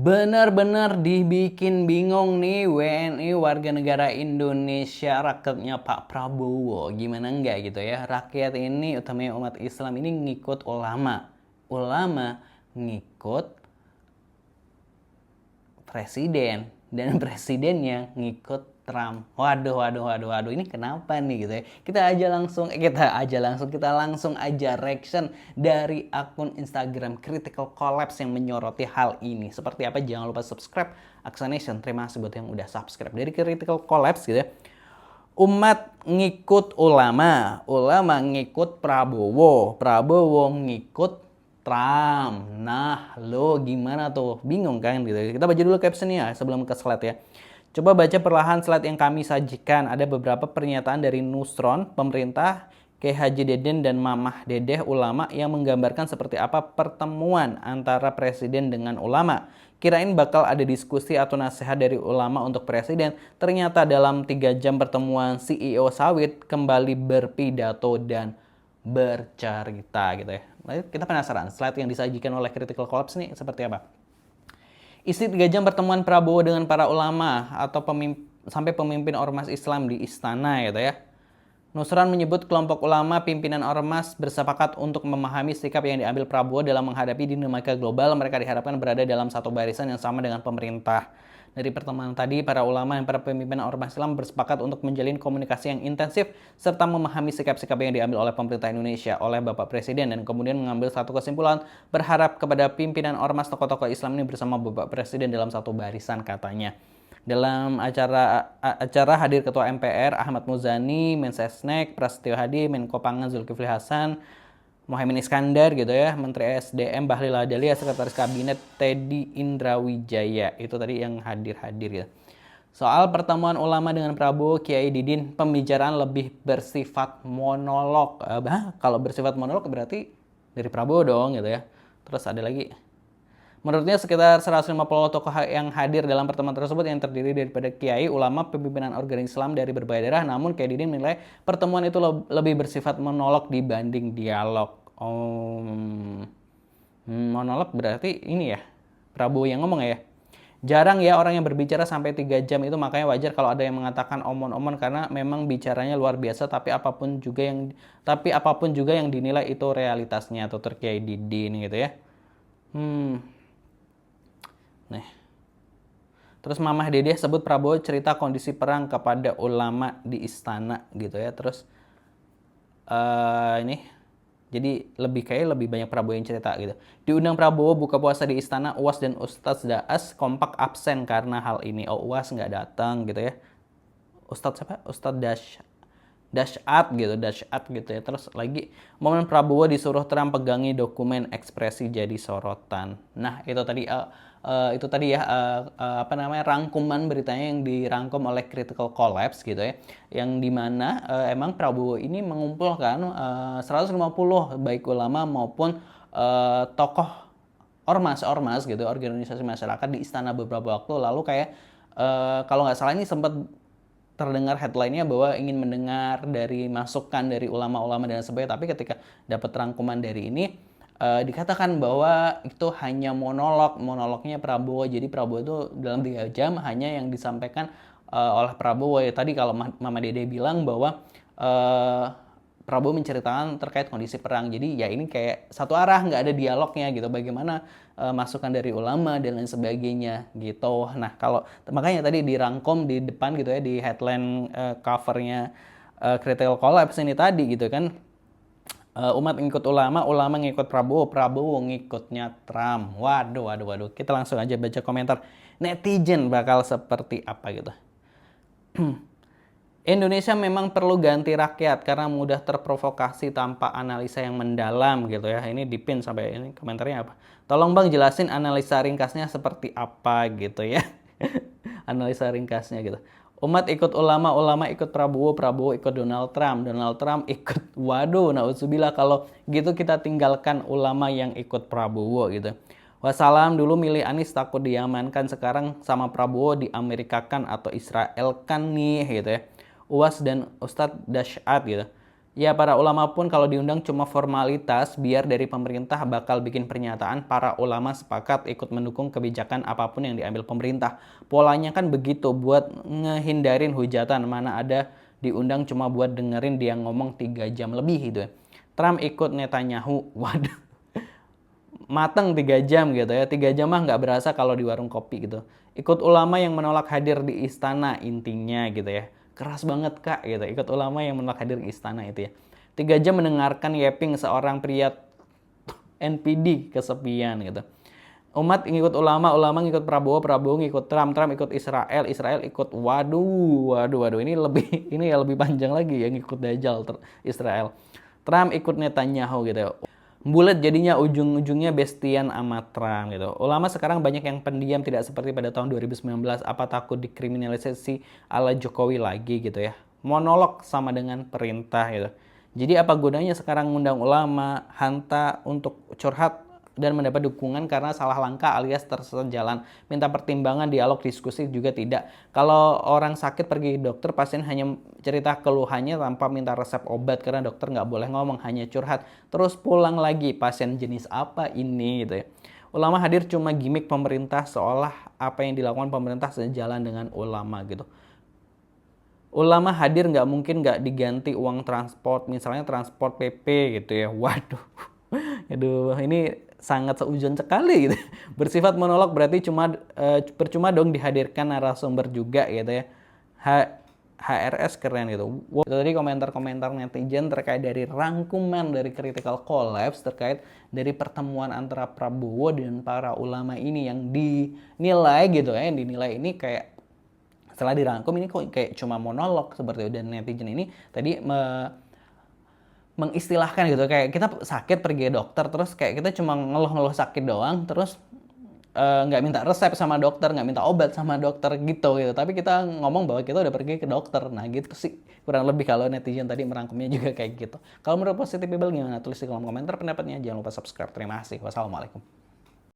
Benar-benar dibikin bingung nih WNI warga negara Indonesia rakyatnya Pak Prabowo. Gimana enggak gitu ya. Rakyat ini utamanya umat Islam ini ngikut ulama. Ulama ngikut presiden dan presidennya ngikut Trump. Waduh. Ini kenapa nih gitu ya? Kita langsung aja reaction dari akun Instagram Critical Collapse yang menyoroti hal ini. Seperti apa? Jangan lupa subscribe Axonation. Terima kasih buat yang udah subscribe. Dari Critical Collapse gitu ya. Umat ngikut ulama, ulama ngikut Prabowo, Prabowo ngikut Trump. Nah, lo gimana tuh? Bingung kan gitu. Kita baca dulu captionnya sebelum ke slide ya. Coba baca perlahan slide yang kami sajikan. Ada beberapa pernyataan dari Nusron, pemerintah, Kiai Haji Deden dan Mamah Dedeh ulama yang menggambarkan seperti apa pertemuan antara presiden dengan ulama. Kirain bakal ada diskusi atau nasihat dari ulama untuk presiden. Ternyata dalam 3 jam pertemuan CEO sawit kembali berpidato dan bercerita gitu ya. Lalu kita penasaran slide yang disajikan oleh Critical Collapse ini seperti apa? Isi 3 jam pertemuan Prabowo dengan para ulama atau sampai pemimpin ormas Islam di istana gitu ya. Nusron menyebut kelompok ulama pimpinan ormas bersepakat untuk memahami sikap yang diambil Prabowo dalam menghadapi dinamika global. Mereka diharapkan berada dalam satu barisan yang sama dengan pemerintah. Dari pertemuan tadi, para ulama dan para pemimpin ormas Islam bersepakat untuk menjalin komunikasi yang intensif serta memahami sikap-sikap yang diambil oleh pemerintah Indonesia, oleh Bapak Presiden, dan kemudian mengambil satu kesimpulan berharap kepada pimpinan ormas tokoh-tokoh Islam ini bersama Bapak Presiden dalam satu barisan katanya. Dalam acara hadir Ketua MPR Ahmad Muzani, Mensesnek Prasetyo Hadi, Menko Pangan Zulkifli Hasan, Muhaimin Iskandar gitu ya, Menteri SDM Bahlil Lahadalia, Sekretaris Kabinet Teddy Indrawijaya. Itu tadi yang hadir-hadir ya. Soal pertemuan ulama dengan Prabowo, Kiai Didin, pembicaraan lebih bersifat monolog. Kalau bersifat monolog berarti dari Prabowo dong gitu ya. Terus ada lagi. Menurutnya sekitar 150 tokoh yang hadir dalam pertemuan tersebut yang terdiri daripada kiai, ulama, pimpinan organ Islam dari berbagai daerah. Namun Kiai Didin menilai pertemuan itu lebih bersifat monolog dibanding dialog. Monolog berarti ini ya, Prabowo yang ngomong ya. Jarang ya orang yang berbicara sampai 3 jam itu, makanya wajar kalau ada yang mengatakan omon-omon karena memang bicaranya luar biasa, tapi apapun juga yang dinilai itu realitasnya, atau Kiai Didin gitu ya. Nih. Terus Mamah Dedeh sebut Prabowo cerita kondisi perang kepada ulama di istana gitu ya. Terus ini jadi lebih banyak Prabowo yang cerita gitu. Diundang Prabowo buka puasa di istana, UAS dan Ustadz Daas kompak absen karena hal ini. Oh, UAS nggak datang gitu ya. Ustadz siapa? Ustadz Dasyat gitu ya. Terus lagi momen Prabowo disuruh Trump pegangi dokumen ekspresi jadi sorotan. Nah, itu tadi rangkuman beritanya yang dirangkum oleh Critical Collapse gitu ya, yang dimana emang Prabowo ini mengumpulkan 150 baik ulama maupun tokoh ormas gitu, organisasi masyarakat di istana beberapa waktu lalu. Kayak kalau nggak salah ini sempat terdengar headline-nya bahwa ingin mendengar dari masukan dari ulama-ulama dan sebagainya, tapi ketika dapat rangkuman dari ini dikatakan bahwa itu hanya monolognya Prabowo. Jadi Prabowo itu dalam 3 jam hanya yang disampaikan oleh Prabowo ya. Tadi kalau Mama Dede bilang bahwa Prabowo menceritakan terkait kondisi perang. Jadi ya ini kayak satu arah, nggak ada dialognya gitu. Bagaimana masukan dari ulama dan lain sebagainya gitu. Nah, makanya tadi dirangkum di depan gitu ya, di headline covernya Critical Collapse ini tadi gitu kan. Umat ngikut ulama, ulama ngikut Prabowo, Prabowo ngikutnya Trump. Waduh. Kita langsung aja baca komentar netizen bakal seperti apa gitu. Indonesia memang perlu ganti rakyat karena mudah terprovokasi tanpa analisa yang mendalam gitu ya. Ini dipin sampai ini komentarnya apa. Tolong Bang jelasin analisa ringkasnya seperti apa gitu ya. Analisa ringkasnya gitu. Umat ikut ulama, ulama ikut Prabowo, Prabowo ikut Donald Trump, Donald Trump ikut, waduh, na'udzubillah kalau gitu kita tinggalkan ulama yang ikut Prabowo gitu. Wassalam, dulu milih Anies takut diamankan, sekarang sama Prabowo diamerikakan atau Israelkan nih gitu ya. UAS dan Ustadz Dasyat gitu. Ya, para ulama pun kalau diundang cuma formalitas, biar dari pemerintah bakal bikin pernyataan, para ulama sepakat ikut mendukung kebijakan apapun yang diambil pemerintah. Polanya kan begitu, buat ngehindarin hujatan, mana ada diundang cuma buat dengerin dia ngomong 3 jam lebih gitu ya. Trump ikut Netanyahu, waduh, mateng 3 jam gitu ya. 3 jam mah nggak berasa kalau di warung kopi gitu. Ikut ulama yang menolak hadir di istana intinya gitu ya. Keras banget kak gitu. Ikut ulama yang menolak hadir di istana itu ya. 3 jam mendengarkan yapping seorang pria NPD kesepian gitu. Umat ngikut ulama, ulama ngikut Prabowo, Prabowo ngikut Trump, Trump ikut Israel, Israel ikut waduh ini lebih ini ya lebih panjang lagi ya ngikut Dajjal Israel. Trump ikut Netanyahu gitu ya. Bulat jadinya ujung-ujungnya bestian sama Trump gitu. Ulama sekarang banyak yang pendiam tidak seperti pada tahun 2019, apa takut dikriminalisasi ala Jokowi lagi gitu ya. Monolog sama dengan perintah gitu. Jadi apa gunanya sekarang ngundang ulama, hanta untuk curhat dan mendapat dukungan karena salah langkah alias tersesat jalan. Minta pertimbangan, dialog, diskusi juga tidak. Kalau orang sakit pergi dokter, pasien hanya cerita keluhannya tanpa minta resep obat karena dokter nggak boleh ngomong, hanya curhat. Terus pulang lagi, pasien jenis apa ini gitu ya. Ulama hadir cuma gimmick pemerintah, seolah apa yang dilakukan pemerintah sejalan dengan ulama gitu. Ulama hadir nggak mungkin nggak diganti uang transport, misalnya transport PP gitu ya. Waduh, aduh ini sangat seujon sekali gitu. Bersifat monolog berarti percuma dong dihadirkan narasumber juga gitu ya. HRS keren gitu. Wow. Itu tadi komentar-komentar netizen terkait dari rangkuman dari Critical Collapse terkait dari pertemuan antara Prabowo dan para ulama ini yang dinilai gitu ya, yang dinilai ini kayak setelah dirangkum ini kok kayak cuma monolog seperti itu. Dan netizen ini tadi mengistilahkan gitu kayak kita sakit pergi dokter terus kayak kita cuma ngeluh-ngeluh sakit doang terus nggak minta resep sama dokter, nggak minta obat sama dokter gitu tapi kita ngomong bahwa kita udah pergi ke dokter. Nah gitu sih kurang lebih kalau netizen tadi merangkumnya juga kayak gitu. Kalau menurut Positive People gimana? Tulis di kolom komentar pendapatnya, jangan lupa subscribe. Terima kasih, wassalamualaikum.